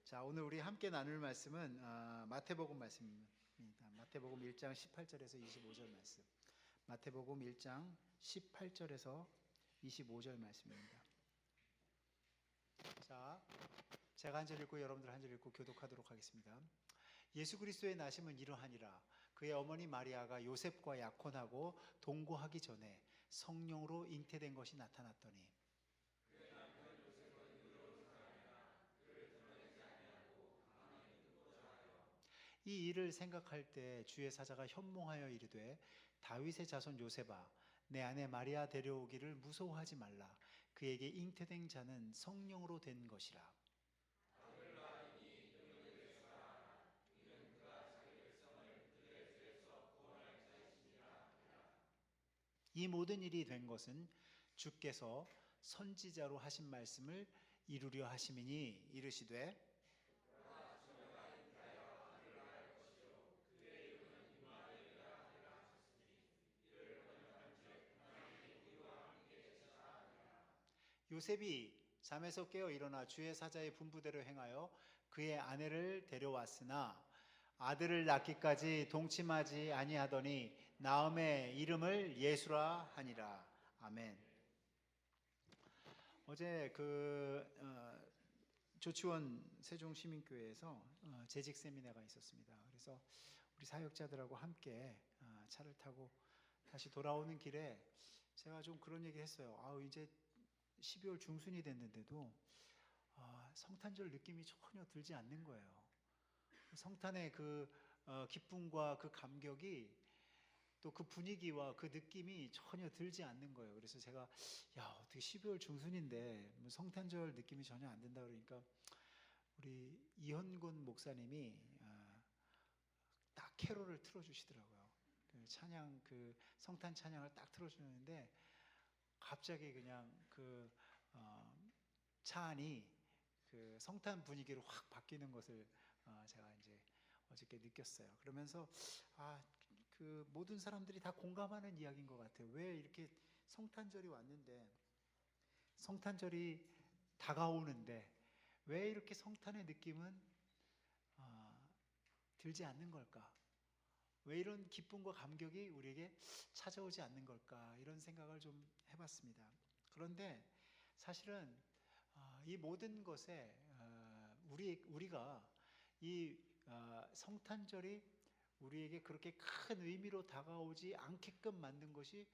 자, 오늘 우리 함께 나눌 말씀은 마태복음 말씀입니다. 마태복음 1장 18절에서 25절 말씀. 마태복음 1장 18절에서 25절 말씀입니다. 자, 제가 한 절 읽고 여러분들 한 절 읽고 교독하도록 하겠습니다. 예수 그리스도의 나심은 이러하니라. 그의 어머니 마리아가 요셉과 약혼하고 동거하기 전에 성령으로 잉태된 것이 나타났더니 이 일을 생각할 때 주의 사자가 현몽하여 이르되 다윗의 자손 요셉아 내 아내 마리아 데려오기를 무서워하지 말라. 그에게 잉태된 자는 성령으로 된 것이라. 이 모든 일이 된 것은 주께서 선지자로 하신 말씀을 이루려 하심이니 이르시되 요셉이 잠에서 깨어 일어나 주의 사자의 분부대로 행하여 그의 아내를 데려왔으나 아들을 낳기까지 동침하지 아니하더니 나음의 이름을 예수라 하니라. 아멘. 어제 조치원 세종시민교회에서 재직 세미나가 있었습니다. 그래서 우리 사역자들하고 함께 차를 타고 다시 돌아오는 길에 제가 좀 그런 얘기 했어요. 이제 12월 중순이 됐는데도 성탄절 느낌이 전혀 들지 않는 거예요. 성탄의 기쁨과 그 감격이 또 그 분위기와 그 느낌이 전혀 들지 않는 거예요. 그래서 제가 어떻게 12월 중순인데 뭐 성탄절 느낌이 전혀 안 든다 그러니까 우리 이현곤 목사님이 딱 캐롤을 틀어주시더라고요. 찬양 성탄 찬양을 딱 틀어주는데 갑자기 그냥 차 안이 성탄 분위기로 확 바뀌는 것을 제가 이제 어저께 느꼈어요. 그러면서 모든 사람들이 다 공감하는 이야기인 것 같아요. 왜 이렇게 성탄절이 왔는데 성탄절이 다가오는데 왜 이렇게 성탄의 느낌은 들지 않는 걸까? 왜 이런 기쁨과 감격이 우리에게 찾아오지 않는 걸까? 이런 생각을 좀 해봤습니다. 그런데 사실은 이 모든 것에 우리가 이 성탄절이 우리에게 그렇게 큰 의미로 다가오지 않게끔 만든 것이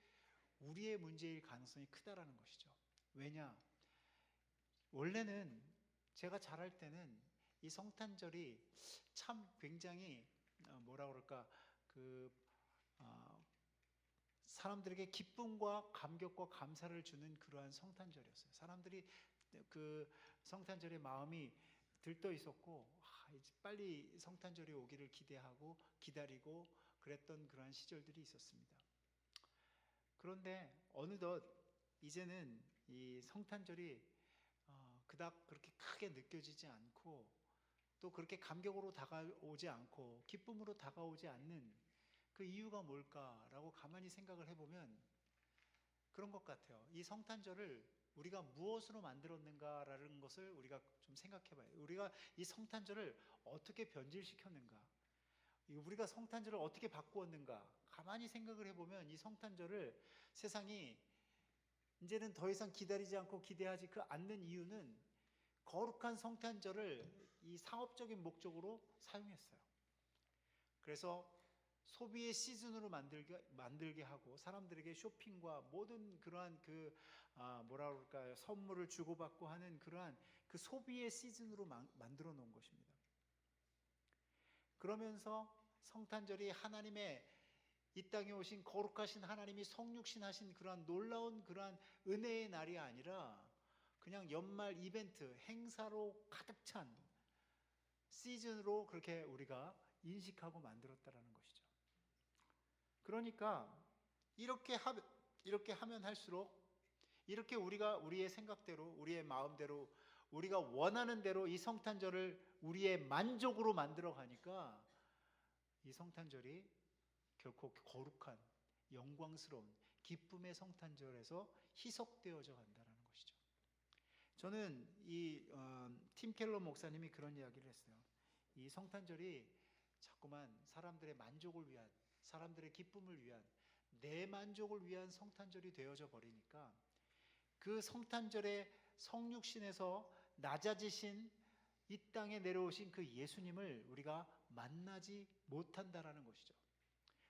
우리의 문제일 가능성이 크다라는 것이죠. 왜냐? 원래는 제가 자랄 때는 이 성탄절이 참 굉장히 뭐라 그럴까 사람들에게 기쁨과 감격과 감사를 주는 그러한 성탄절이었어요. 사람들이 성탄절의 마음이 들떠 있었고 이제 빨리 성탄절이 오기를 기대하고 기다리고 그랬던 그러한 시절들이 있었습니다. 그런데 어느덧 이제는 이 성탄절이 그닥 그렇게 크게 느껴지지 않고 또 그렇게 감격으로 다가오지 않고 기쁨으로 다가오지 않는 그 이유가 뭘까라고 가만히 생각을 해보면 그런 것 같아요. 이 성탄절을 우리가 무엇으로 만들었는가라는 것을 우리가 좀 생각해봐요. 우리가 이 성탄절을 어떻게 변질시켰는가, 우리가 성탄절을 어떻게 바꾸었는가 가만히 생각을 해보면 이 성탄절을 세상이 이제는 더 이상 기다리지 않고 기대하지 않는 이유는 거룩한 성탄절을 이 상업적인 목적으로 사용했어요. 그래서 소비의 시즌으로 만들게 하고 사람들에게 쇼핑과 모든 그러한 뭐라 그럴까요? 선물을 주고받고 하는 그러한 소비의 시즌으로 만들어 놓은 것입니다. 그러면서 성탄절이 하나님의 이 땅에 오신 거룩하신 하나님이 성육신하신 그러한 놀라운 그러한 은혜의 날이 아니라 그냥 연말 이벤트, 행사로 가득 찬 시즌으로 그렇게 우리가 인식하고 만들었다라는 것이죠. 그러니까 이렇게 하면 할수록 이렇게 우리가 우리의 생각대로 우리의 마음대로 우리가 원하는 대로 이 성탄절을 우리의 만족으로 만들어 가니까 이 성탄절이 결코 거룩한 영광스러운 기쁨의 성탄절에서 희석되어져 간다는 것이죠. 저는 팀 켈러 목사님이 그런 이야기를 했어요. 이 성탄절이 자꾸만 사람들의 만족을 위한, 사람들의 기쁨을 위한, 내 만족을 위한 성탄절이 되어져 버리니까 그 성탄절의 성육신에서 낮아지신 이 땅에 내려오신 그 예수님을 우리가 만나지 못한다라는 것이죠.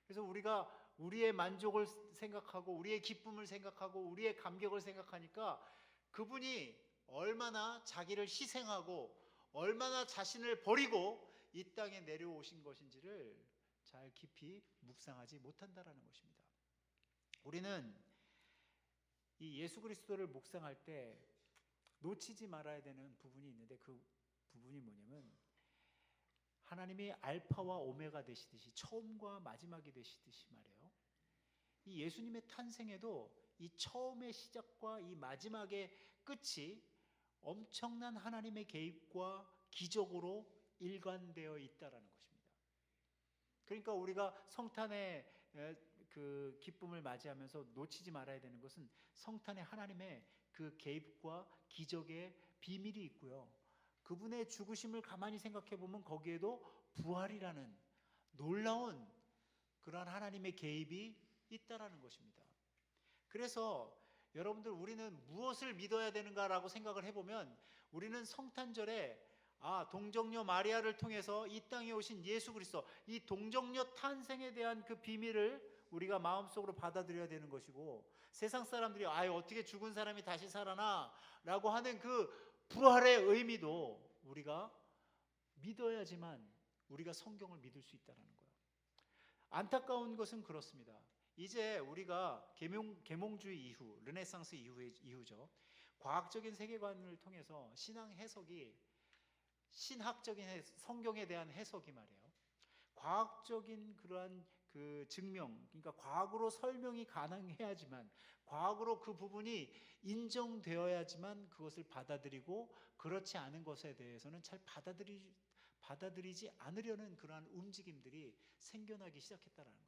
그래서 우리가 우리의 만족을 생각하고 우리의 기쁨을 생각하고 우리의 감격을 생각하니까 그분이 얼마나 자기를 희생하고 얼마나 자신을 버리고 이 땅에 내려오신 것인지를 잘 깊이 묵상하지 못한다라는 것입니다. 우리는 이 예수 그리스도를 묵상할 때 놓치지 말아야 되는 부분이 있는데 그 부분이 뭐냐면 하나님이 알파와 오메가 되시듯이 처음과 마지막이 되시듯이 말이에요. 이 예수님의 탄생에도 이 처음의 시작과 이 마지막의 끝이 엄청난 하나님의 개입과 기적으로 일관되어 있다라는 것입니다. 그러니까 우리가 성탄의 그 기쁨을 맞이하면서 놓치지 말아야 되는 것은 성탄에 하나님의 그 개입과 기적의 비밀이 있고요. 그분의 죽으심을 가만히 생각해 보면 거기에도 부활이라는 놀라운 그러한 하나님의 개입이 있다라는 것입니다. 그래서 여러분들 우리는 무엇을 믿어야 되는가라고 생각을 해보면 우리는 성탄절에 동정녀 마리아를 통해서 이 땅에 오신 예수 그리스도, 이 동정녀 탄생에 대한 그 비밀을 우리가 마음속으로 받아들여야 되는 것이고, 세상 사람들이 어떻게 죽은 사람이 다시 살아나 라고 하는 그 부활의 의미도 우리가 믿어야지만 우리가 성경을 믿을 수 있다는 거예요. 안타까운 것은 그렇습니다. 이제 우리가 계몽주의 이후, 르네상스 이후죠. 과학적인 세계관을 통해서 신앙 해석이, 신학적인 성경에 대한 해석이 말이에요. 과학적인 그러한 그 증명, 그러니까 과학으로 설명이 가능해야지만, 과학으로 그 부분이 인정되어야지만 그것을 받아들이고, 그렇지 않은 것에 대해서는 잘 받아들이지 않으려는 그러한 움직임들이 생겨나기 시작했다는 거예요.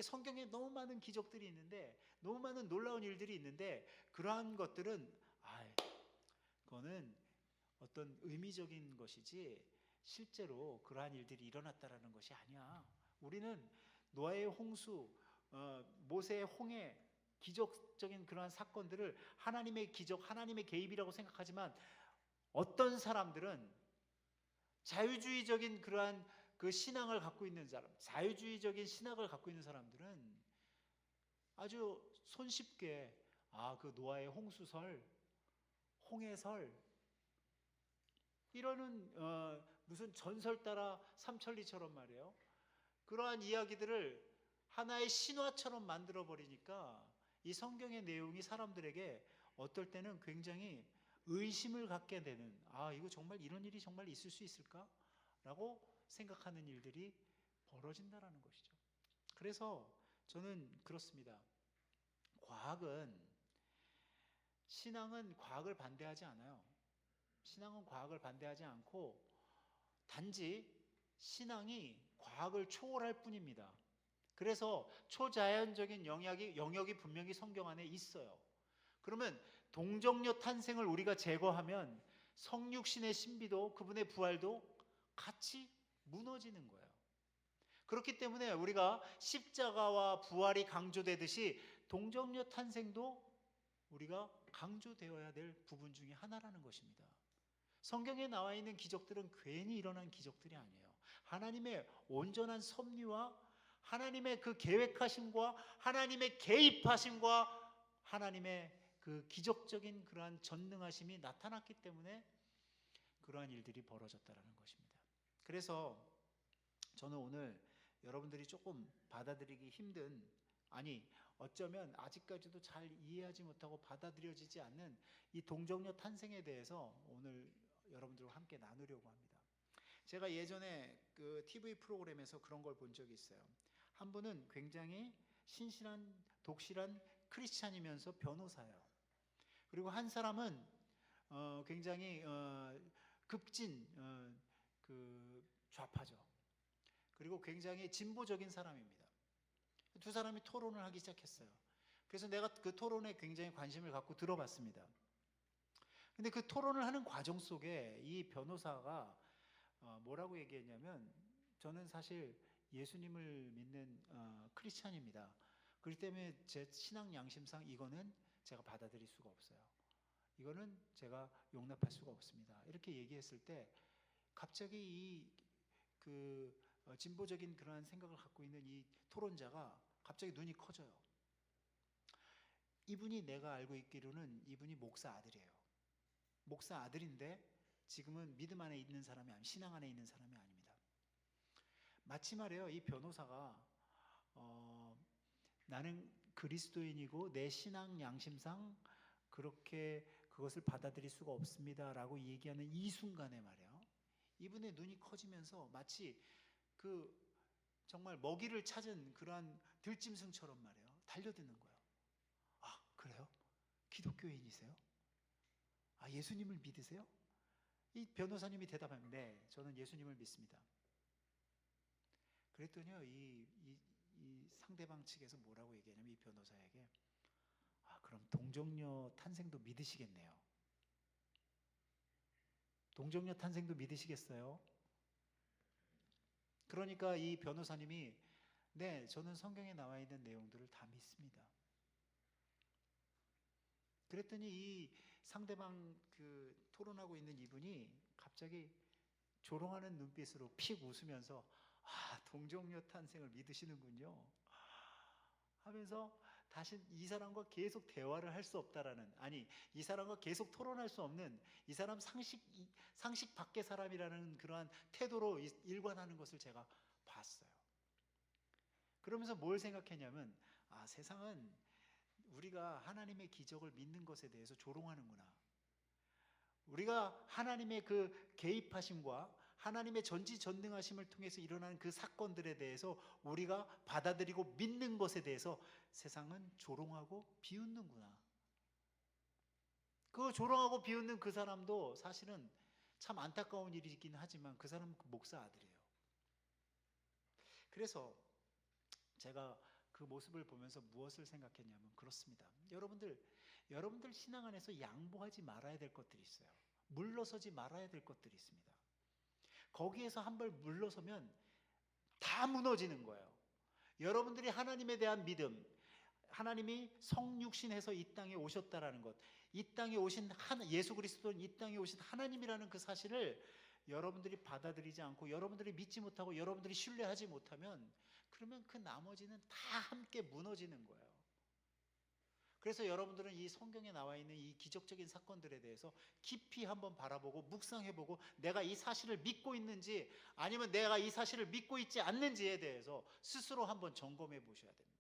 성경에 너무 많은 기적들이 있는데, 너무 많은 놀라운 일들이 있는데, 그러한 것들은 그거는 어떤 의미적인 것이지 실제로 그러한 일들이 일어났다라는 것이 아니야. 우리는 노아의 홍수, 모세의 홍해, 기적적인 그러한 사건들을 하나님의 기적, 하나님의 개입이라고 생각하지만 어떤 사람들은 자유주의적인 그러한 그 신앙을 갖고 있는 사람, 자유주의적인 신학을 갖고 있는 사람들은 아주 손쉽게 그 노아의 홍수설, 홍해설 이러는 무슨 전설 따라 삼천리처럼 말이에요. 그러한 이야기들을 하나의 신화처럼 만들어 버리니까 이 성경의 내용이 사람들에게 어떨 때는 굉장히 의심을 갖게 되는, 이거 정말 이런 일이 정말 있을 수 있을까? 라고 생각하는 일들이 벌어진다라는 것이죠. 그래서 저는 그렇습니다. 신앙은 과학을 반대하지 않아요. 신앙은 과학을 반대하지 않고 단지 신앙이 과학을 초월할 뿐입니다. 그래서 초자연적인 영역이 분명히 성경 안에 있어요. 그러면 동정녀 탄생을 우리가 제거하면 성육신의 신비도 그분의 부활도 같이 무너지는 거예요. 그렇기 때문에 우리가 십자가와 부활이 강조되듯이 동정녀 탄생도 우리가 강조되어야 될 부분 중에 하나라는 것입니다. 성경에 나와 있는 기적들은 괜히 일어난 기적들이 아니에요. 하나님의 온전한 섭리와 하나님의 그 계획하심과 하나님의 개입하심과 하나님의 그 기적적인 그러한 전능하심이 나타났기 때문에 그러한 일들이 벌어졌다는 것입니다. 그래서 저는 오늘 여러분들이 조금 받아들이기 힘든, 어쩌면 아직까지도 잘 이해하지 못하고 받아들여지지 않는 이 동정녀 탄생에 대해서 오늘 여러분들과 함께 나누려고 합니다. 제가 예전에 그 TV 프로그램에서 그런 걸 본 적이 있어요. 한 분은 굉장히 신실한 독실한 크리스찬이면서 변호사예요. 그리고 한 사람은 굉장히 급진 그 좌파죠. 그리고 굉장히 진보적인 사람입니다. 두 사람이 토론을 하기 시작했어요. 그래서 내가 그 토론에 굉장히 관심을 갖고 들어봤습니다. 근데 그 토론을 하는 과정 속에 이 변호사가 뭐라고 얘기했냐면, 저는 사실 예수님을 믿는 크리스찬입니다. 그렇기 때문에 제 신앙 양심상 이거는 제가 받아들일 수가 없어요. 이거는 제가 용납할 수가 없습니다. 이렇게 얘기했을 때 갑자기 진보적인 그러한 생각을 갖고 있는 이 토론자가 갑자기 눈이 커져요. 이분이, 내가 알고 있기로는 이분이 목사 아들이에요. 목사 아들인데 지금은 믿음 안에 있는 사람이 아니, 신앙 안에 있는 사람이 아닙니다. 마치 말이에요, 이 변호사가 나는 그리스도인이고 내 신앙 양심상 그렇게 그것을 받아들일 수가 없습니다라고 얘기하는 이 순간에 말이에요, 이분의 눈이 커지면서 마치 그 정말 먹이를 찾은 그러한 들짐승처럼 말이에요, 달려드는 거예요. 아, 그래요? 기독교인이세요? 아, 예수님을 믿으세요? 이 변호사님이 대답하면, 네, 저는 예수님을 믿습니다. 그랬더니요, 이 상대방 측에서 뭐라고 얘기하냐면, 이 변호사에게, 아, 그럼 동정녀 탄생도 믿으시겠네요. 동정녀 탄생도 믿으시겠어요? 그러니까 이 변호사님이, 네, 저는 성경에 나와 있는 내용들을 다 믿습니다. 그랬더니 이 상대방 토론하고 있는 이분이 갑자기 조롱하는 눈빛으로 픽 웃으면서, 아, 동정녀 탄생을 믿으시는군요 하면서 다시 이 사람과 계속 대화를 할 수 없다라는, 아니, 이 사람과 계속 토론할 수 없는, 이 사람 상식 밖의 사람이라는 그러한 태도로 일관하는 것을 제가 봤어요. 그러면서 뭘 생각했냐면, 아, 세상은 우리가 하나님의 기적을 믿는 것에 대해서 조롱하는구나. 우리가 하나님의 그 개입하심과 하나님의 전지전능하심을 통해서 일어나는 그 사건들에 대해서 우리가 받아들이고 믿는 것에 대해서 세상은 조롱하고 비웃는구나. 그 조롱하고 비웃는 그 사람도 사실은 참 안타까운 일이긴 하지만 그 사람은 목사 아들이에요. 그래서 제가 그 모습을 보면서 무엇을 생각했냐면, 그렇습니다. 여러분들 신앙 안에서 양보하지 말아야 될 것들이 있어요. 물러서지 말아야 될 것들이 있습니다. 거기에서 한 발 물러서면 다 무너지는 거예요. 여러분들이 하나님에 대한 믿음, 하나님이 성육신해서 이 땅에 오셨다라는 것, 이 땅에 오신 예수 그리스도는 이 땅에 오신 하나님이라는 그 사실을 여러분들이 받아들이지 않고 여러분들이 믿지 못하고 여러분들이 신뢰하지 못하면, 그러면 그 나머지는 다 함께 무너지는 거예요. 그래서 여러분들은 이 성경에 나와 있는 이 기적적인 사건들에 대해서 깊이 한번 바라보고 묵상해보고, 내가 이 사실을 믿고 있는지 아니면 내가 이 사실을 믿고 있지 않는지에 대해서 스스로 한번 점검해 보셔야 됩니다.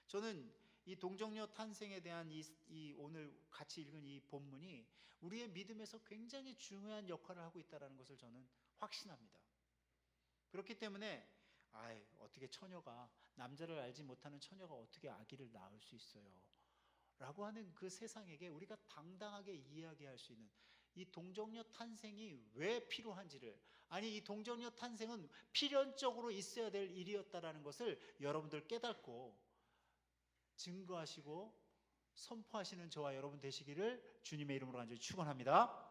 저는 이 동정녀 탄생에 대한 이 오늘 같이 읽은 이 본문이 우리의 믿음에서 굉장히 중요한 역할을 하고 있다는 것을 저는 확신합니다. 그렇기 때문에, 어떻게 처녀가, 남자를 알지 못하는 처녀가 어떻게 아기를 낳을 수 있어요? 라고 하는 그 세상에게 우리가 당당하게 이야기할 수 있는 이 동정녀 탄생이 왜 필요한지를, 아니, 이 동정녀 탄생은 필연적으로 있어야 될 일이었다라는 것을 여러분들 깨닫고 증거하시고 선포하시는 저와 여러분 되시기를 주님의 이름으로 간절히 축원합니다.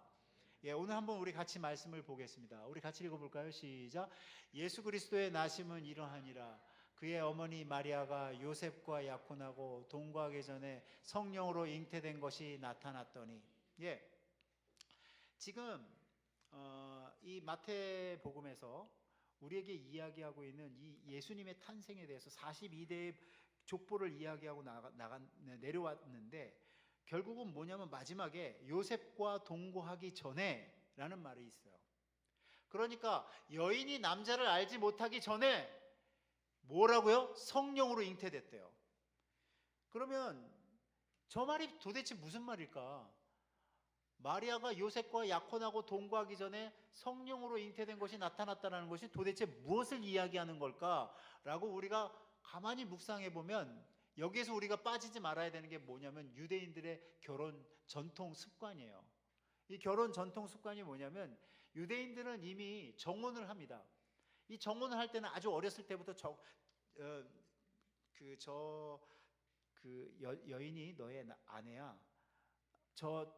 예, 오늘 한번 우리 같이 말씀을 보겠습니다. 우리 같이 읽어볼까요? 시작. 예수 그리스도의 나심은 이러하니라. 그의 어머니 마리아가 요셉과 약혼하고 동거하기 전에 성령으로 잉태된 것이 나타났더니. 예, 지금 이 마태복음에서 우리에게 이야기하고 있는 이 예수님의 탄생에 대해서 42대의 족보를 이야기하고 내려왔는데, 결국은 뭐냐면 마지막에 요셉과 동거하기 전에 라는 말이 있어요. 그러니까 여인이 남자를 알지 못하기 전에 뭐라고요? 성령으로 잉태됐대요. 그러면 저 말이 도대체 무슨 말일까? 마리아가 요셉과 약혼하고 동거하기 전에 성령으로 잉태된 것이 나타났다는 것이 도대체 무엇을 이야기하는 걸까라고 우리가 가만히 묵상해 보면, 여기에서 우리가 빠지지 말아야 되는 게 뭐냐면 유대인들의 결혼 전통 습관이에요. 이 결혼 전통 습관이 뭐냐면, 유대인들은 이미 정혼을 합니다. 이 정혼을 할 때는 아주 어렸을 때부터 여인이 너의 아내야, 저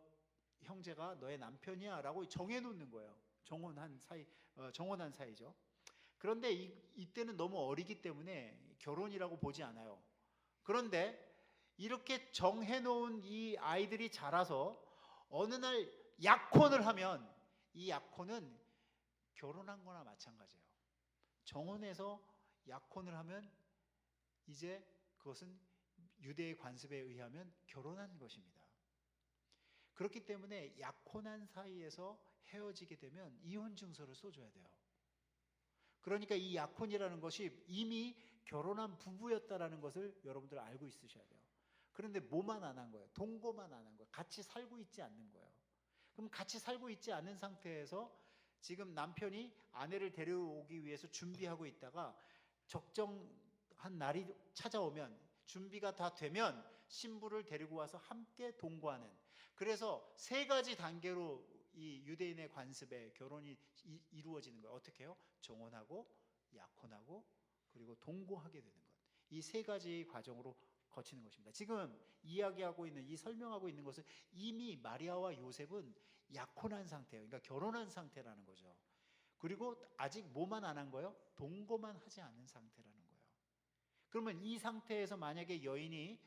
형제가 너의 남편이야라고 정해놓는 거예요. 정혼한 사이죠. 그런데 이때는 너무 어리기 때문에 결혼이라고 보지 않아요. 그런데 이렇게 정해놓은 이 아이들이 자라서 어느 날 약혼을 하면 이 약혼은 결혼한 거나 마찬가지예요. 정혼해서 약혼을 하면 이제 그것은 유대의 관습에 의하면 결혼한 것입니다. 그렇기 때문에 약혼한 사이에서 헤어지게 되면 이혼 증서를 써줘야 돼요. 그러니까 이 약혼이라는 것이 이미 결혼한 부부였다라는 것을 여러분들 알고 있으셔야 돼요. 그런데 뭐만 안 한 거예요? 동거만 안 한 거예요. 같이 살고 있지 않는 거예요. 그럼 같이 살고 있지 않은 상태에서 지금 남편이 아내를 데려오기 위해서 준비하고 있다가 적정한 날이 찾아오면, 준비가 다 되면 신부를 데리고 와서 함께 동거하는, 그래서 세 가지 단계로 이 유대인의 관습에 결혼이 이루어지는 거예요. 어떻게 해요? 정혼하고 약혼하고 그리고 동거하게 되는 것. 이 세 가지 과정으로 거치는 것입니다. 지금 이야기하고 있는, 이 설명하고 있는 것은 이미 마리아와 요셉은 약혼한 상태예요. 그러니까 결혼한 상태라는 거죠. 그리고 아직 뭐만 안 한 거예요? 동거만 하지 않은 상태라는 거예요. 그러면 이 상태에서 만약에 여인이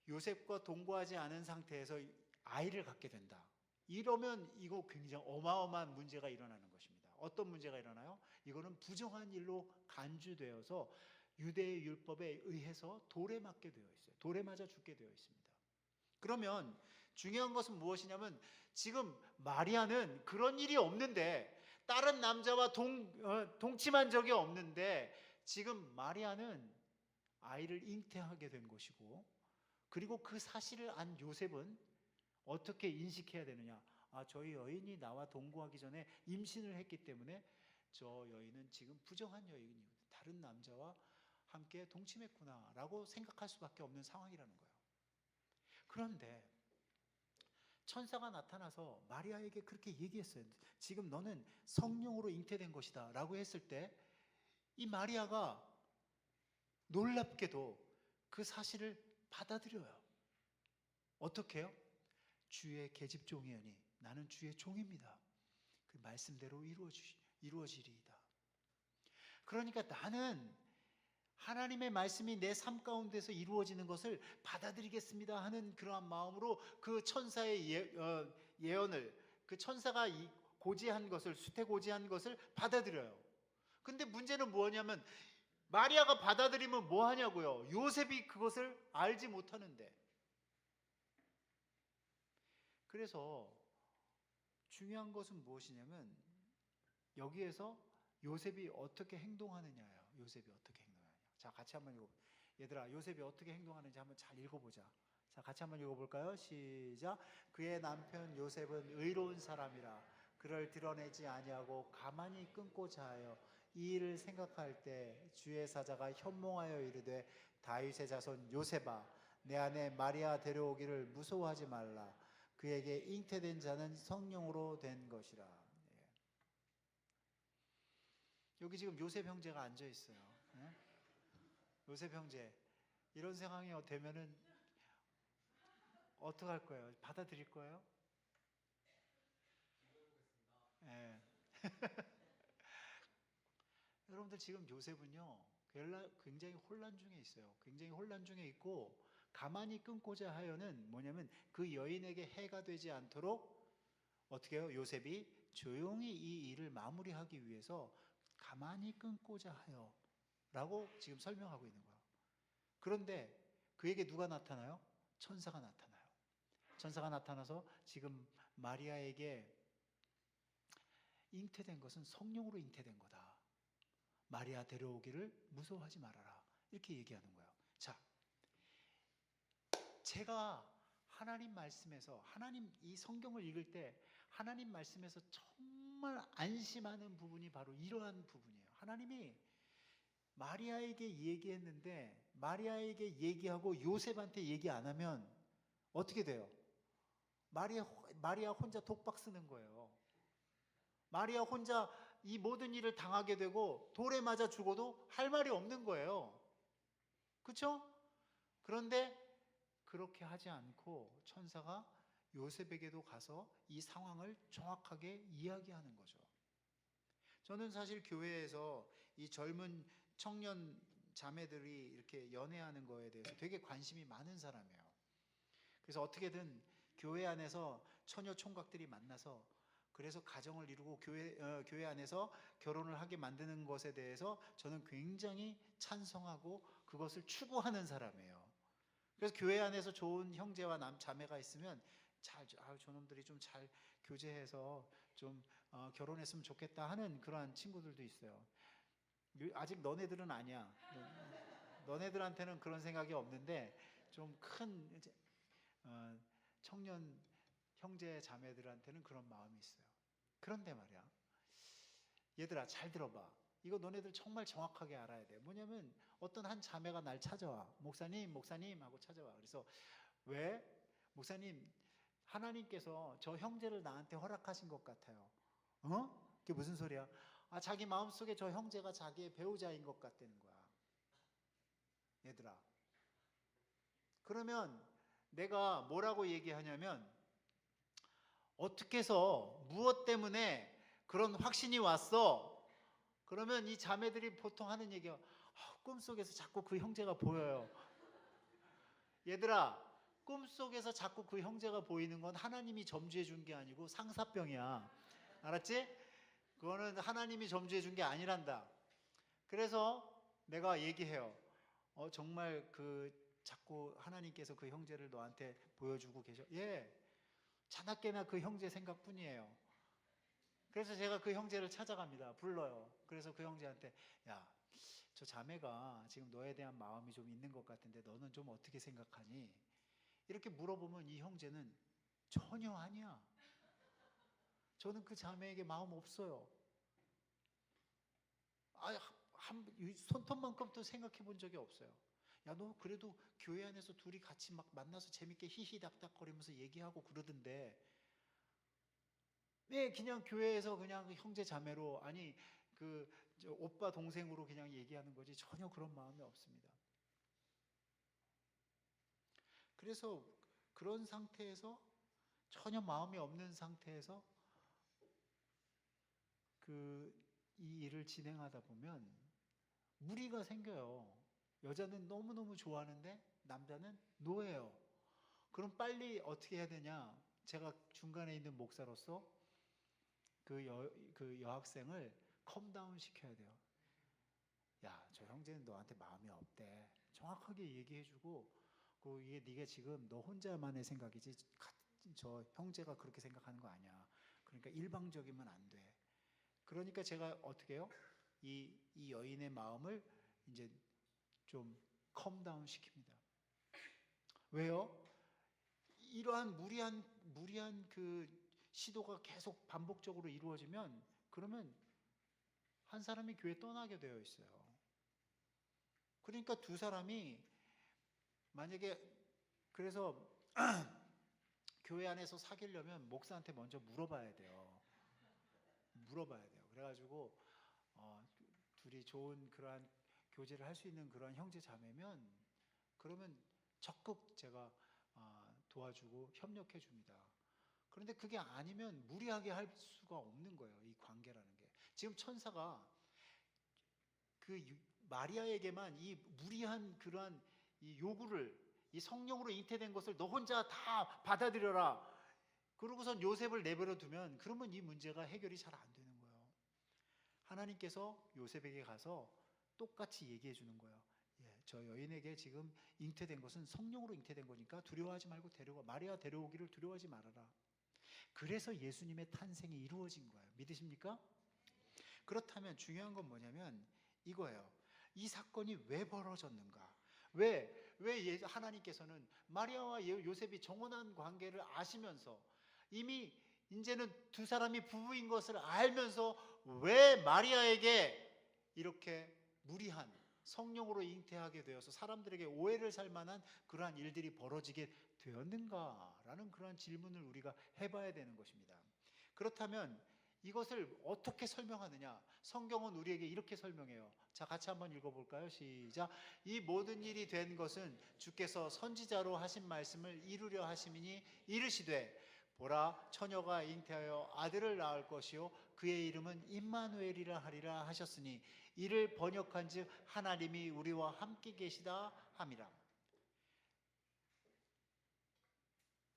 요셉과 동거하지 않은 상태에서 아이를 갖게 된다. 이러면 이거 굉장히 어마어마한 문제가 일어나는 것입니다. 어떤 문제가 일어나요? 이거는 부정한 일로 간주되어서 유대의 율법에 의해서 돌에 맞게 되어 있어요. 돌에 맞아 죽게 되어 있습니다. 그러면 중요한 것은 무엇이냐면 지금 마리아는 그런 일이 없는데, 다른 남자와 동침한 적이 없는데 지금 마리아는 아이를 잉태하게 된 것이고, 그리고 그 사실을 안 요셉은 어떻게 인식해야 되느냐? 아, 저희 여인이 나와 동거하기 전에 임신을 했기 때문에 저 여인은 지금 부정한 여인이고 다른 남자와 함께 동침했구나 라고 생각할 수밖에 없는 상황이라는 거예요. 그런데 천사가 나타나서 마리아에게 그렇게 얘기했어요. 지금 너는 성령으로 잉태된 것이다 라고 했을 때 이 마리아가 놀랍게도 그 사실을 받아들여요. 어떻게 해요? 주의 계집종이오니 나는 주의 종입니다. 그 말씀대로 이루어지리이다. 그러니까 나는 하나님의 말씀이 내 삶 가운데서 이루어지는 것을 받아들이겠습니다 하는 그러한 마음으로 그 천사의 예언을, 그 천사가 고지한 것을, 수태고지한 것을 받아들여요. 근데 문제는 뭐냐면 마리아가 받아들이면 뭐 하냐고요? 요셉이 그것을 알지 못하는데. 그래서 중요한 것은 무엇이냐면 여기에서 요셉이 어떻게 행동하느냐예요. 요셉이 어떻게 행동하느냐. 자, 같이 한번 읽어보자. 얘들아, 요셉이 어떻게 행동하는지 한번 잘 읽어보자. 자, 같이 한번 읽어볼까요? 시작. 그의 남편 요셉은 의로운 사람이라 그를 드러내지 아니하고 가만히 끊고자 하여 이 일을 생각할 때 주의 사자가 현몽하여 이르되 다윗의 자손 요셉아, 내 아내 마리아 데려오기를 무서워하지 말라. 그에게 잉태된 자는 성령으로 된 것이라. 여기 지금 요셉 형제가 앉아 있어요. 요셉 형제, 이런 상황이 되면은 어떡할 거예요? 받아들일 거예요? 예. 여러분들 지금 요셉은요 굉장히 혼란 중에 있어요. 굉장히 혼란 중에 있고, 가만히 끊고자 하여는 뭐냐면 그 여인에게 해가 되지 않도록 어떻게 해요? 요셉이 조용히 이 일을 마무리하기 위해서 가만히 끊고자 하여 라고 지금 설명하고 있는 거예요. 그런데 그에게 누가 나타나요? 천사가 나타나요. 천사가 나타나서 지금 마리아에게 잉태된 것은 성령으로 잉태된 거다. 마리아 데려오기를 무서워하지 말아라. 이렇게 얘기하는 거예요. 자, 제가 하나님 말씀에서, 하나님 이 성경을 읽을 때 하나님 말씀에서 정말 안심하는 부분이 바로 이러한 부분이에요. 하나님이 마리아에게 얘기했는데 마리아에게 얘기하고 요셉한테 얘기 안 하면 어떻게 돼요? 마리아 혼자 독박 쓰는 거예요. 마리아 혼자 이 모든 일을 당하게 되고 돌에 맞아 죽어도 할 말이 없는 거예요. 그렇죠? 그런데 그렇게 하지 않고 천사가 요셉에게도 가서 이 상황을 정확하게 이야기하는 거죠. 저는 사실 교회에서 이 젊은 청년 자매들이 이렇게 연애하는 거에 대해서 되게 관심이 많은 사람이에요. 그래서 어떻게든 교회 안에서 처녀 총각들이 만나서 그래서 가정을 이루고 교회 안에서 결혼을 하게 만드는 것에 대해서 저는 굉장히 찬성하고 그것을 추구하는 사람이에요. 그래서 교회 안에서 좋은 형제와 자매가 있으면 저놈들이 좀 잘 교제해서 좀 결혼했으면 좋겠다 하는 그러한 친구들도 있어요. 아직 너네들은 아니야. 너네들한테는 그런 생각이 없는데 좀 큰 청년 형제 자매들한테는 그런 마음이 있어요. 그런데 말이야, 얘들아 잘 들어봐. 이거 너네들 정말 정확하게 알아야 돼. 뭐냐면 어떤 한 자매가 날 찾아와. 목사님 하고 찾아와. 그래서 왜? 목사님, 하나님께서 저 형제를 나한테 허락하신 것 같아요. 그게 무슨 소리야? 자기 마음속에 저 형제가 자기의 배우자인 것 같다는 거야. 얘들아, 그러면 내가 뭐라고 얘기하냐면, 어떻게 해서 무엇 때문에 그런 확신이 왔어? 그러면 이 자매들이 보통 하는 얘기가 꿈속에서 자꾸 그 형제가 보여요. 얘들아, 꿈속에서 자꾸 그 형제가 보이는 건 하나님이 점주해 준 게 아니고 상사병이야. 알았지? 그거는 하나님이 점주해 준 게 아니란다. 그래서 내가 얘기해요. 정말 자꾸 하나님께서 그 형제를 너한테 보여주고 계셔. 예, 자나깨나 그 형제 생각뿐이에요. 그래서 제가 그 형제를 찾아갑니다. 불러요. 그래서 그 형제한테, 야, 저 자매가 지금 너에 대한 마음이 좀 있는 것 같은데 너는 좀 어떻게 생각하니? 이렇게 물어보면 이 형제는 전혀 아니야. 저는 그 자매에게 마음 없어요. 손톱만큼도 생각해 본 적이 없어요. 야, 너 그래도 교회 안에서 둘이 같이 막 만나서 재밌게 히히닥닥거리면서 얘기하고 그러던데 왜 그냥 교회에서 그냥 형제 자매로, 아니 오빠 동생으로 그냥 얘기하는 거지 전혀 그런 마음이 없습니다. 그래서 그런 상태에서, 전혀 마음이 없는 상태에서 이 일을 진행하다 보면 무리가 생겨요. 여자는 너무너무 좋아하는데 남자는 노예요. 그럼 빨리 어떻게 해야 되냐? 제가 중간에 있는 목사로서 그 여학생을 컴다운 시켜야 돼요. 야, 저 형제는 너한테 마음이 없대. 정확하게 얘기해주고, 이게 네가 지금 너 혼자만의 생각이지 저 형제가 그렇게 생각하는 거 아니야. 그러니까 일방적이면 안 돼. 그러니까 제가 어떻게 해요? 이 여인의 마음을 이제 좀 컴다운 시킵니다. 왜요? 이러한 무리한 그 시도가 계속 반복적으로 이루어지면 그러면 한 사람이 교회 떠나게 되어 있어요. 그러니까 두 사람이 만약에, 그래서 교회 안에서 사귀려면 목사한테 먼저 물어봐야 돼요. 그래가지고 둘이 좋은 그러한 교제를 할 수 있는 그러한 형제 자매면 그러면 적극 제가 도와주고 협력해 줍니다. 그런데 그게 아니면 무리하게 할 수가 없는 거예요. 이 관계라는 게. 지금 천사가 마리아에게만 이 무리한 그러한 이 요구를, 이 성령으로 잉태된 것을 너 혼자 다 받아들여라. 그러고선 요셉을 내버려 두면 그러면 이 문제가 해결이 잘 안 되는 거예요. 하나님께서 요셉에게 가서 똑같이 얘기해 주는 거예요. 예, 저 여인에게 지금 잉태된 것은 성령으로 잉태된 거니까 두려워하지 말고 마리아 데려오기를 두려워하지 말아라. 그래서 예수님의 탄생이 이루어진 거예요. 믿으십니까? 그렇다면 중요한 건 뭐냐면 이거예요. 이 사건이 왜 벌어졌는가? 왜 하나님께서는 마리아와 요셉이 정혼한 관계를 아시면서 이미 이제는 두 사람이 부부인 것을 알면서 왜 마리아에게 이렇게 무리한 성령으로 잉태하게 되어서 사람들에게 오해를 살 만한 그러한 일들이 벌어지게 되었는가라는 그러한 질문을 우리가 해봐야 되는 것입니다. 그렇다면 이것을 어떻게 설명하느냐? 성경은 우리에게 이렇게 설명해요. 자, 같이 한번 읽어볼까요? 시작. 이 모든 일이 된 것은 주께서 선지자로 하신 말씀을 이루려 하심이니 이르시되 보라 처녀가 잉태하여 아들을 낳을 것이요 그의 이름은 임마누엘이라 하리라 하셨으니 이를 번역한즉 하나님이 우리와 함께 계시다 함이라.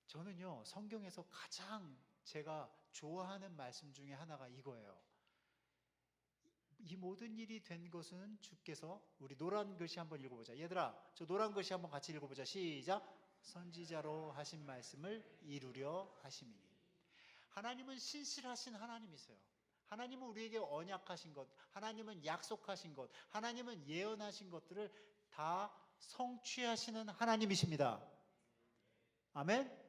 저는요, 성경에서 가장 제가 좋아하는 말씀 중에 하나가 이거예요. 이 모든 일이 된 것은 주께서, 우리 노란 글씨 한번 읽어보자. 얘들아, 저 노란 글씨 한번 같이 읽어보자. 시작. 선지자로 하신 말씀을 이루려 하심이니. 하나님은 신실하신 하나님이세요. 하나님은 우리에게 언약하신 것, 하나님은 약속하신 것, 하나님은 예언하신 것들을 다 성취하시는 하나님이십니다. 아멘?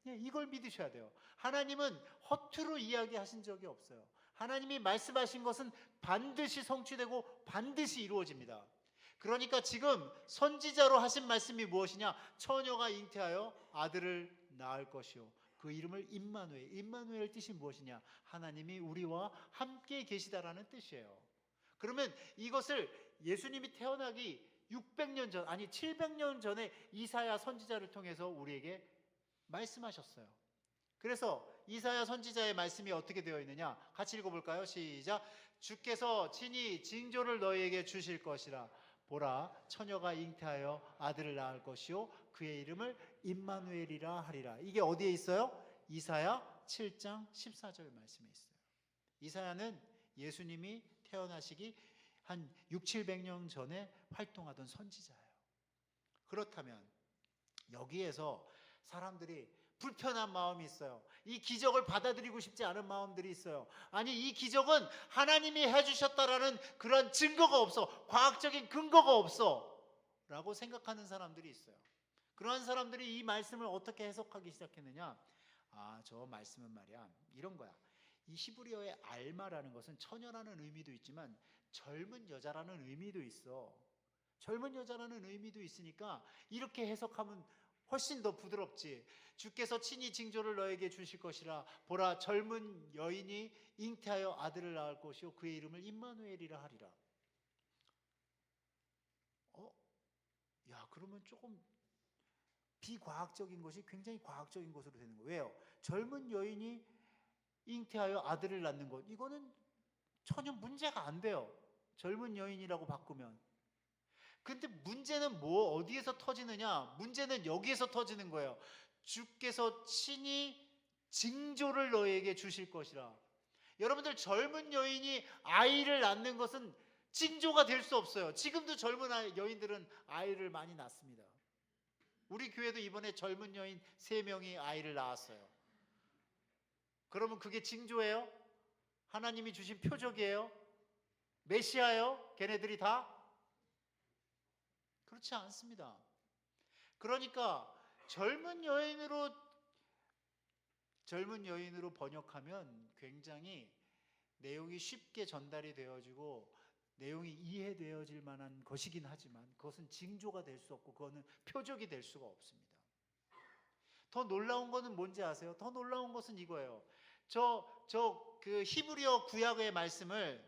예, 이걸 믿으셔야 돼요. 하나님은 허투루 이야기하신 적이 없어요. 하나님이 말씀하신 것은 반드시 성취되고 반드시 이루어집니다. 그러니까 지금 선지자로 하신 말씀이 무엇이냐? 처녀가 잉태하여 아들을 낳을 것이요 그 이름을 임마누엘. 임마누엘 뜻이 무엇이냐? 하나님이 우리와 함께 계시다라는 뜻이에요. 그러면 이것을 예수님이 태어나기 600년 전, 아니 700년 전에 이사야 선지자를 통해서 우리에게 말씀하셨어요. 그래서 이사야 선지자의 말씀이 어떻게 되어 있느냐? 같이 읽어볼까요? 시작. 주께서 친히 징조를 너희에게 주실 것이라. 보라 처녀가 잉태하여 아들을 낳을 것이요 그의 이름을 임마누엘이라 하리라. 이게 어디에 있어요? 이사야 7장 14절 말씀에 있어요. 이사야는 예수님이 태어나시기 한 600~700년 전에 활동하던 선지자예요. 그렇다면 여기에서 사람들이 불편한 마음이 있어요. 이 기적을 받아들이고 싶지 않은 마음들이 있어요. 아니, 이 기적은 하나님이 해주셨다라는 그런 증거가 없어, 과학적인 근거가 없어 라고 생각하는 사람들이 있어요. 그러한 사람들이 이 말씀을 어떻게 해석하기 시작했느냐? 아, 저 말씀은 말이야 이런 거야. 이 히브리어의 알마라는 것은 처녀라는 의미도 있지만 젊은 여자라는 의미도 있어. 젊은 여자라는 의미도 있으니까 이렇게 해석하면 훨씬 더 부드럽지. 주께서 친히 징조를 너에게 주실 것이라. 보라 젊은 여인이 잉태하여 아들을 낳을 것이요 그의 이름을 임마누엘이라 하리라. 야, 그러면 조금 비과학적인 것이 굉장히 과학적인 것으로 되는 거예요. 왜요? 젊은 여인이 잉태하여 아들을 낳는 것, 이거는 전혀 문제가 안 돼요. 젊은 여인이라고 바꾸면. 근데 문제는 어디에서 터지느냐? 문제는 여기에서 터지는 거예요. 주께서 친히 징조를 너에게 주실 것이라. 여러분들, 젊은 여인이 아이를 낳는 것은 징조가 될 수 없어요. 지금도 젊은 여인들은 아이를 많이 낳습니다. 우리 교회도 이번에 젊은 여인 3명이 아이를 낳았어요. 그러면 그게 징조예요? 하나님이 주신 표적이에요? 메시아예요? 걔네들이 다? 그렇지 않습니다. 그러니까 젊은 여인으로 번역하면 굉장히 내용이 쉽게 전달이 되어지고 내용이 이해되어질 만한 것이긴 하지만 그것은 징조가 될 수 없고 그거는 표적이 될 수가 없습니다. 더 놀라운 것은 뭔지 아세요? 더 놀라운 것은 이거예요. 그 히브리어 구약의 말씀을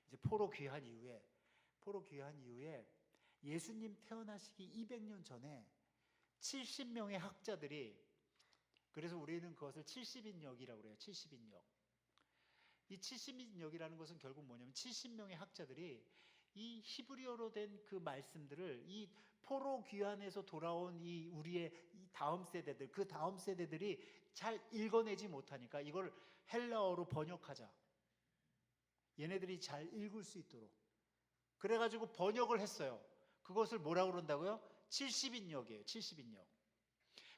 이제 포로 귀한 이후에 예수님 태어나시기 200년 전에 70명의 학자들이, 그래서 우리는 그것을 70인역이라고 그래요. 70인역. 이 70인역이라는 것은 결국 뭐냐면 70명의 학자들이 이 히브리어로 된 그 말씀들을 이 포로 귀환에서 돌아온 우리의 이 다음 세대들, 그 다음 세대들이 잘 읽어내지 못하니까 이걸 헬라어로 번역하자. 얘네들이 잘 읽을 수 있도록. 그래가지고 번역을 했어요. 그것을 뭐라고 그런다고요? 70인역이에요. 70인역.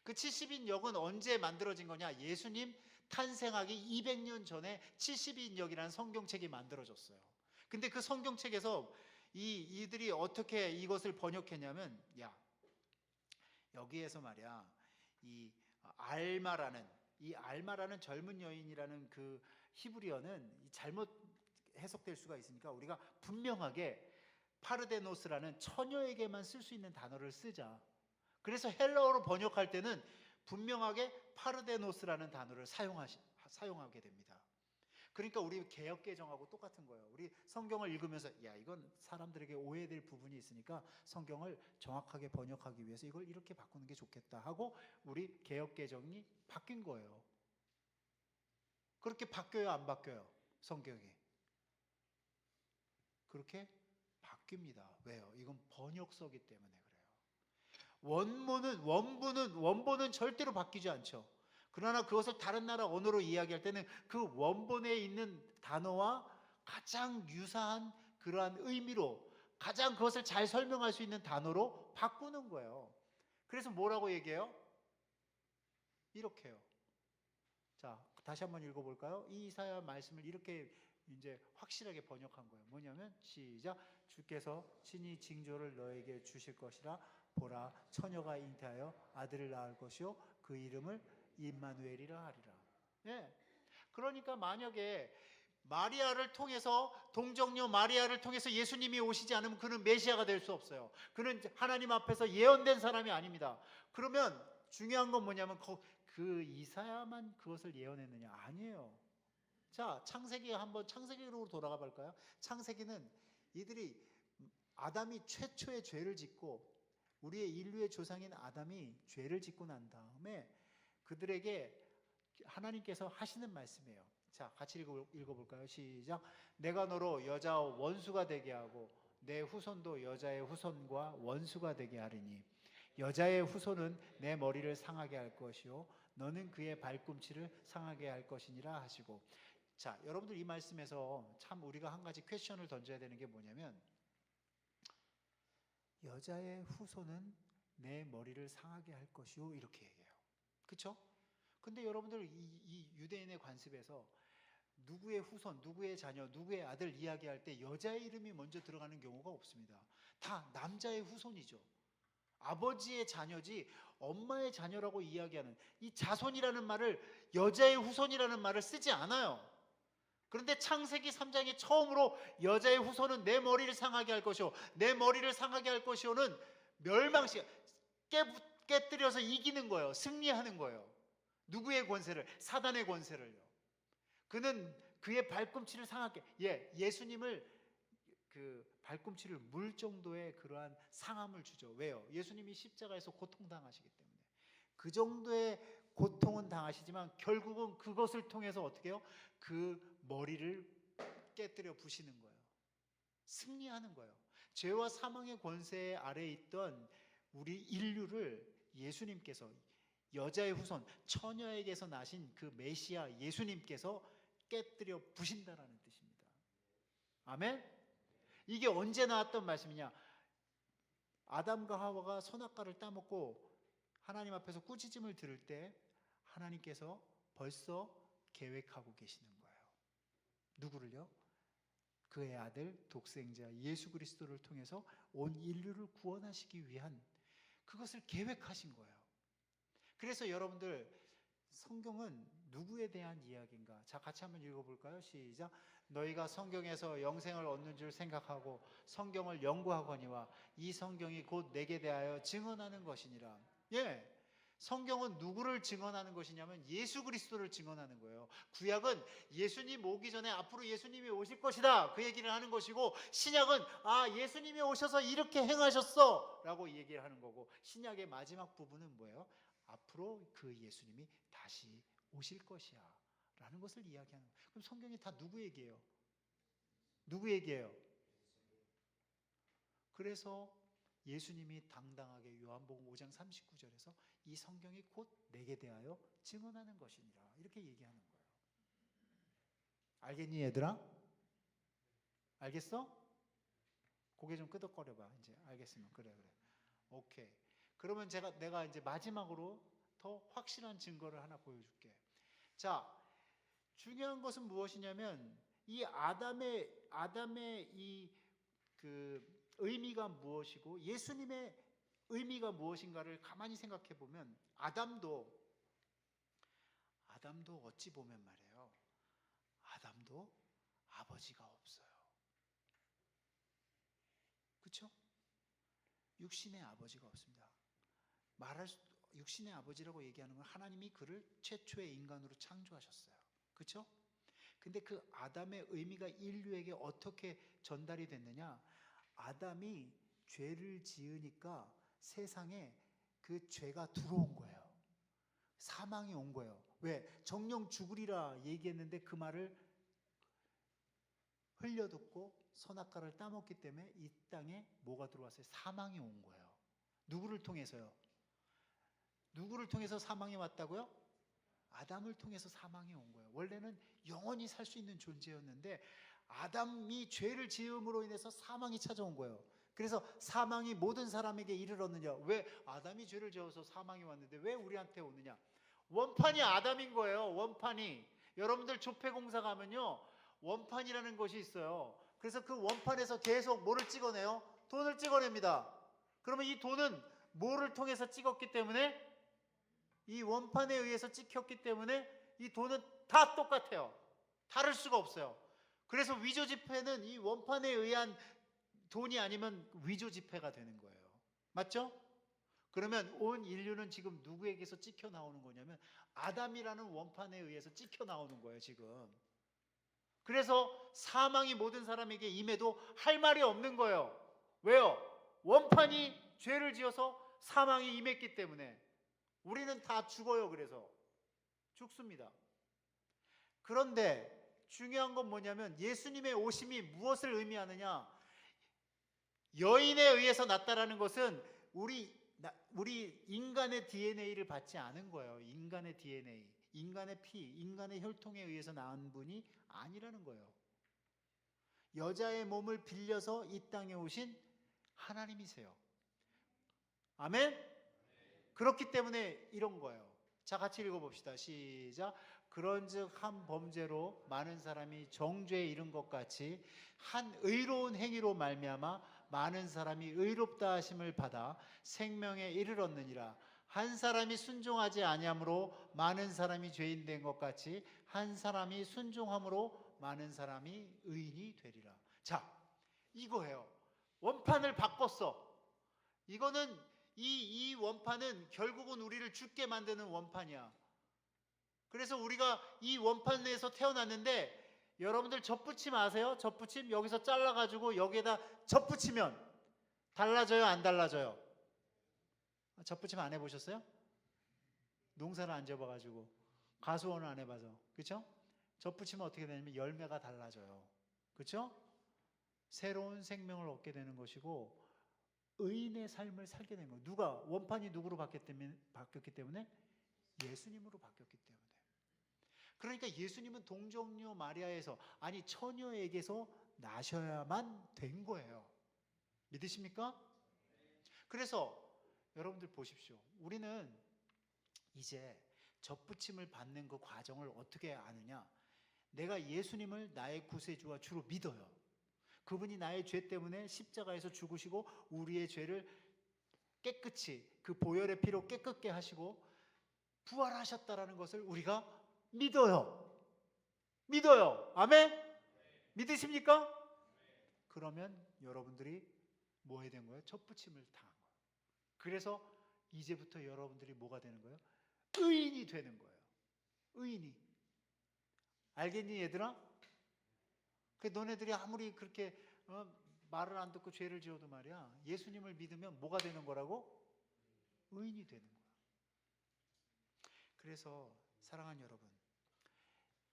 그 70인역은 언제 만들어진 거냐? 예수님 탄생하기 200년 전에 70인역이라는 성경책이 만들어졌어요. 근데 그 성경책에서 이들이 어떻게 이것을 번역했냐면, 여기에서 말이야, 이 알마라는 젊은 여인이라는 그 히브리어는 잘못 해석될 수가 있으니까 우리가 분명하게 파르데노스라는 처녀에게만 쓸 수 있는 단어를 쓰자. 그래서 헬라어로 번역할 때는 분명하게 파르데노스라는 단어를 사용하게 됩니다. 그러니까 우리 개역개정하고 똑같은 거예요. 우리 성경을 읽으면서 야, 이건 사람들에게 오해될 부분이 있으니까 성경을 정확하게 번역하기 위해서 이걸 이렇게 바꾸는 게 좋겠다 하고 우리 개역개정이 바뀐 거예요. 그렇게 바뀌어요, 안 바뀌어요? 성경이 그렇게 바뀝니다. 왜요? 이건 번역서기 때문에 그래요. 원본은 절대로 바뀌지 않죠. 그러나 그것을 다른 나라 언어로 이야기할 때는 그 원본에 있는 단어와 가장 유사한 그러한 의미로 가장 그것을 잘 설명할 수 있는 단어로 바꾸는 거예요. 그래서 뭐라고 얘기해요? 이렇게요. 자, 다시 한번 읽어볼까요? 이 이사야 말씀을 이렇게 이제 확실하게 번역한 거예요. 뭐냐면 시작. 주께서 친히 징조를 너에게 주실 것이라. 보라, 처녀가 잉태하여 아들을 낳을 것이요 그 이름을 임마누엘이라 하리라. 예. 그러니까 만약에 마리아를 통해서 동정녀 마리아를 통해서 예수님이 오시지 않으면 그는 메시아가 될 수 없어요. 그는 하나님 앞에서 예언된 사람이 아닙니다. 그러면 중요한 건 뭐냐면 그 이사야만 그것을 예언했느냐? 아니에요. 자, 창세기 한번 창세기로 돌아가 볼까요? 창세기는 이들이 아담이 최초의 죄를 짓고 우리의 인류의 조상인 아담이 죄를 짓고 난 다음에 그들에게 하나님께서 하시는 말씀이에요. 자, 같이 읽어볼까요? 시작. 내가 너로 여자와 원수가 되게 하고 내 후손도 여자의 후손과 원수가 되게 하리니 여자의 후손은 내 머리를 상하게 할 것이요 너는 그의 발꿈치를 상하게 할 것이니라 하시고. 자, 여러분들 이 말씀에서 참 우리가 한 가지 퀘스천을 던져야 되는 게 뭐냐면 여자의 후손은 내 머리를 상하게 할 것이요 이렇게 얘기해요. 그렇죠? 근데 여러분들 이 유대인의 관습에서 누구의 후손, 누구의 자녀, 누구의 아들 이야기할 때 여자의 이름이 먼저 들어가는 경우가 없습니다. 다 남자의 후손이죠. 아버지의 자녀지 엄마의 자녀라고 이야기하는 이 자손이라는 말을 여자의 후손이라는 말을 쓰지 않아요. 그런데 창세기 3장에 처음으로 여자의 후손은 내 머리를 상하게 할 것이요 내 머리를 상하게 할 것이요는 멸망시 깨뜨려서 이기는 거예요. 승리하는 거예요. 누구의 권세를? 사단의 권세를요. 그는 그의 발꿈치를 상하게 예수님을 그 발꿈치를 물 정도의 그러한 상함을 주죠. 왜요? 예수님이 십자가에서 고통당하시기 때문에. 그 정도의 고통은 당하시지만 결국은 그것을 통해서 어떻게 해요? 그 머리를 깨뜨려 부시는 거예요. 승리하는 거예요. 죄와 사망의 권세 아래에 있던 우리 인류를 예수님께서 여자의 후손 처녀에게서 나신 그 메시아 예수님께서 깨뜨려 부신다라는 뜻입니다. 아멘? 이게 언제 나왔던 말씀이냐? 아담과 하와가 선악과를 따먹고 하나님 앞에서 꾸짖음을 들을 때 하나님께서 벌써 계획하고 계시는 거예요. 누구를요? 그의 아들 독생자 예수 그리스도를 통해서 온 인류를 구원하시기 위한 그것을 계획하신 거예요. 그래서 여러분들 성경은 누구에 대한 이야기인가? 자, 같이 한번 읽어볼까요? 시작. 너희가 성경에서 영생을 얻는 줄 생각하고 성경을 연구하거니와 이 성경이 곧 내게 대하여 증언하는 것이니라. 예, 성경은 누구를 증언하는 것이냐면 예수 그리스도를 증언하는 거예요. 구약은 예수님 오기 전에 앞으로 예수님이 오실 것이다 그 얘기를 하는 것이고, 신약은 예수님이 오셔서 이렇게 행하셨어 라고 얘기를 하는 거고, 신약의 마지막 부분은 뭐예요? 앞으로 그 예수님이 다시 오실 것이야 라는 것을 이야기하는 거예요. 그럼 성경이 다 누구 얘기예요? 누구 얘기예요? 그래서 예수님이 당당하게 요한복음 5장 39절에서 이 성경이 곧 내게 대하여 증언하는 것이니라 이렇게 얘기하는 거예요. 알겠니 얘들아? 알겠어? 고개 좀 끄덕거려봐. 이제 알겠으면. 그래. 오케이. 그러면 내가 이제 마지막으로 더 확실한 증거를 하나 보여줄게. 자, 중요한 것은 무엇이냐면 이 아담의 이 그 의미가 무엇이고 예수님의 의미가 무엇인가를 가만히 생각해 보면 아담도 어찌 보면 말이에요. 아담도 아버지가 없어요. 그렇죠? 육신의 아버지가 없습니다. 육신의 아버지라고 얘기하는 건 하나님이 그를 최초의 인간으로 창조하셨어요. 그렇죠? 근데 그 아담의 의미가 인류에게 어떻게 전달이 됐느냐? 아담이 죄를 지으니까 세상에 그 죄가 들어온 거예요. 사망이 온 거예요. 왜? 정령 죽으리라 얘기했는데 그 말을 흘려듣고 선악과를 따먹기 때문에 이 땅에 뭐가 들어왔어요? 사망이 온 거예요. 누구를 통해서요? 누구를 통해서 사망이 왔다고요? 아담을 통해서 사망이 온 거예요. 원래는 영원히 살 수 있는 존재였는데 아담이 죄를 지음으로 인해서 사망이 찾아온 거예요. 그래서 사망이 모든 사람에게 이르렀느냐? 왜? 아담이 죄를 지어서 사망이 왔는데 왜 우리한테 오느냐? 원판이 아담인 거예요. 원판이. 여러분들 조폐공사 가면요, 원판이라는 것이 있어요. 그래서 그 원판에서 계속 뭐를 찍어내요? 돈을 찍어냅니다. 그러면 이 돈은 뭐를 통해서 찍었기 때문에? 이 원판에 의해서 찍혔기 때문에 이 돈은 다 똑같아요. 다를 수가 없어요. 그래서 위조지폐는 이 원판에 의한 돈이 아니면 위조지폐가 되는 거예요. 맞죠? 그러면 온 인류는 지금 누구에게서 찍혀 나오는 거냐면 아담이라는 원판에 의해서 찍혀 나오는 거예요, 지금. 그래서 사망이 모든 사람에게 임해도 할 말이 없는 거예요. 왜요? 원판이 죄를 지어서 사망이 임했기 때문에. 우리는 다 죽어요. 그래서 죽습니다. 그런데 중요한 건 뭐냐면 예수님의 오심이 무엇을 의미하느냐? 여인에 의해서 났다라는 것은 우리 인간의 DNA를 받지 않은 거예요. 인간의 DNA, 인간의 피, 인간의 혈통에 의해서 낳은 분이 아니라는 거예요. 여자의 몸을 빌려서 이 땅에 오신 하나님이세요. 아멘? 그렇기 때문에 이런 거예요. 자, 같이 읽어봅시다. 시작. 그런즉 한 범죄로 많은 사람이 정죄에 이른 것 같이 한 의로운 행위로 말미암아 많은 사람이 의롭다 하심을 받아 생명에 이르렀느니라. 한 사람이 순종하지 아니함으로 많은 사람이 죄인 된 것 같이 한 사람이 순종함으로 많은 사람이 의인이 되리라. 자, 이거예요. 원판을 바꿨어. 이거는 이 원판은 결국은 우리를 죽게 만드는 원판이야. 그래서 우리가 이 원판 내에서 태어났는데 여러분들 젖붙임 아세요? 젖붙임? 여기서 잘라가지고 여기에다 젖붙이면 달라져요? 안 달라져요? 젖붙임 안 해보셨어요? 농사를 안 지어봐가지고 가수원을 안 해봐서. 그렇죠? 젖붙이면 어떻게 되냐면 열매가 달라져요. 그렇죠? 새로운 생명을 얻게 되는 것이고 의인의 삶을 살게 된 거예요. 누가? 원판이 누구로 바뀌었기 때문에? 예수님으로 바뀌었기 때문에. 그러니까 예수님은 동정녀 마리아에서, 아니 처녀에게서 나셔야만 된 거예요. 믿으십니까? 그래서 여러분들 보십시오. 우리는 이제 젖붙임을 받는 그 과정을 어떻게 아느냐? 내가 예수님을 나의 구세주와 주로 믿어요. 그분이 나의 죄 때문에 십자가에서 죽으시고 우리의 죄를 깨끗이 그 보혈의 피로 깨끗게 하시고 부활하셨다라는 것을 우리가 믿어요. 믿어요. 아멘? 믿으십니까? 그러면 여러분들이 뭐 해야 되는 거예요? 젖붙임을 당한 거예요. 그래서 이제부터 여러분들이 뭐가 되는 거예요? 의인이 되는 거예요. 의인이. 알겠니 얘들아? 그 너네들이 아무리 그렇게 말을 안 듣고 죄를 지어도 말이야, 예수님을 믿으면 뭐가 되는 거라고? 의인이 되는 거야. 그래서 사랑하는 여러분,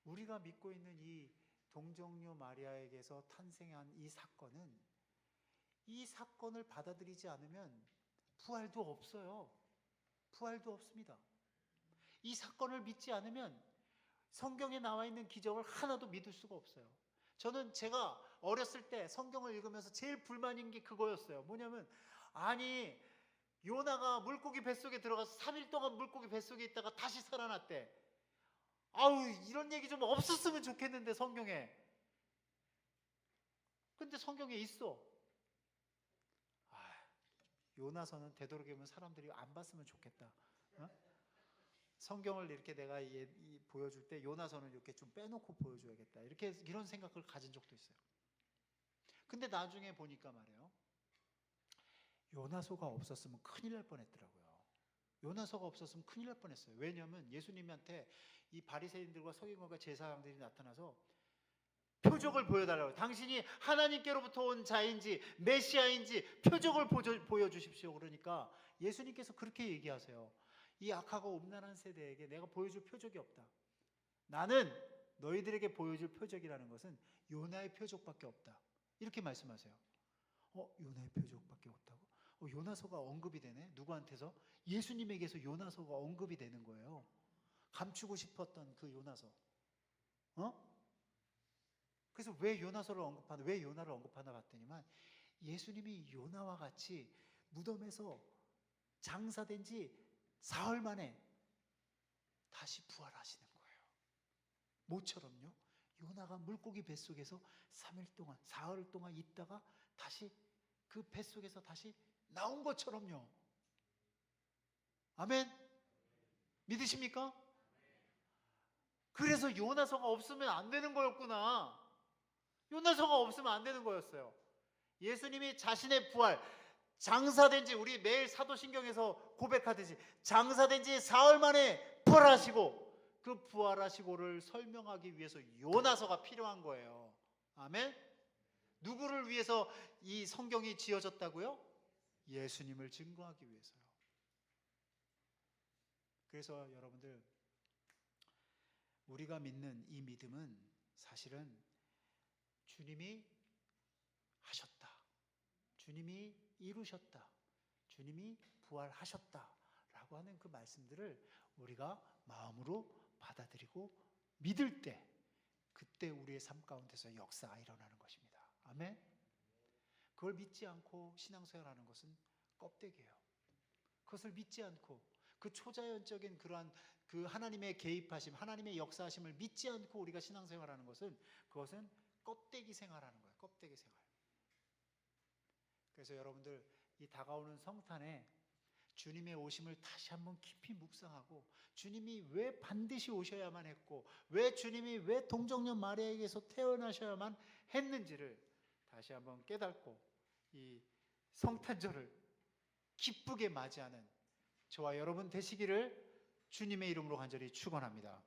우리가 믿고 있는 이 동정녀 마리아에게서 탄생한 이 사건을 받아들이지 않으면 부활도 없어요. 부활도 없습니다. 이 사건을 믿지 않으면 성경에 나와 있는 기적을 하나도 믿을 수가 없어요. 저는 제가 어렸을 때 성경을 읽으면서 제일 불만인 게 그거였어요. 뭐냐면, 아니 요나가 물고기 뱃속에 들어가서 3일 동안 물고기 뱃속에 있다가 다시 살아났대. 아우, 이런 얘기 좀 없었으면 좋겠는데 성경에. 근데 성경에 있어. 요나서는 되도록이면 사람들이 안 봤으면 좋겠다. 어? 성경을 이렇게 내가 보여줄 때 요나서는 이렇게 좀 빼놓고 보여줘야겠다. 이런 생각을 가진 적도 있어요. 근데 나중에 보니까 말이에요, 요나서가 없었으면 큰일 날 뻔했더라고요. 요나서가 없었으면 큰일 날 뻔했어요. 왜냐하면 예수님한테 이 바리새인들과 서기관과 제사장들이 나타나서 표적을 보여달라고. 당신이 하나님께로부터 온 자인지 메시아인지 표적을 보여주십시오. 그러니까 예수님께서 그렇게 얘기하세요. 이 악하고 음란한 세대에게 내가 보여줄 표적이 없다. 나는 너희들에게 보여줄 표적이라는 것은 요나의 표적밖에 없다. 이렇게 말씀하세요. 요나의 표적밖에 없다고? 요나서가 언급이 되네. 누구한테서? 예수님에게서 요나서가 언급이 되는 거예요. 감추고 싶었던 그 요나서. 그래서 왜 요나를 언급하나 봤더니만 예수님이 요나와 같이 무덤에서 장사된 지 사흘 만에 다시 부활하시는 거예요. 모처럼요. 요나가 물고기 뱃속에서 3일 동안, 사흘 동안 있다가 다시 그 뱃속에서 다시 나온 것처럼요. 아멘? 믿으십니까? 그래서 요나서가 없으면 안 되는 거였구나. 요나서가 없으면 안 되는 거였어요. 예수님이 자신의 부활, 장사된 지, 우리 매일 사도신경에서 고백하듯이 장사된 지 사흘 만에 부활하시고, 그 부활하시고를 설명하기 위해서 요나서가 필요한 거예요. 아멘? 누구를 위해서 이 성경이 지어졌다고요? 예수님을 증거하기 위해서요. 그래서 여러분들, 우리가 믿는 이 믿음은 사실은 주님이 하셨다, 주님이 이루셨다, 주님이 부활하셨다라고 하는 그 말씀들을 우리가 마음으로 받아들이고 믿을 때, 그때 우리의 삶 가운데서 역사가 일어나는 것입니다. 아멘? 그걸 믿지 않고 신앙생활하는 것은 껍데기예요. 그것을 믿지 않고 그 초자연적인 그러한 그 하나님의 개입하심, 하나님의 역사하심을 믿지 않고 우리가 신앙생활하는 것은, 그것은 껍데기 생활하는 거예요. 껍데기 생활. 그래서 여러분들, 이 다가오는 성탄에 주님의 오심을 다시 한번 깊이 묵상하고, 주님이 왜 반드시 오셔야만 했고, 왜 주님이 왜 동정녀 마리아에게서 태어나셔야만 했는지를 다시 한번 깨닫고 이 성탄절을 기쁘게 맞이하는 저와 여러분 되시기를 주님의 이름으로 간절히 축원합니다.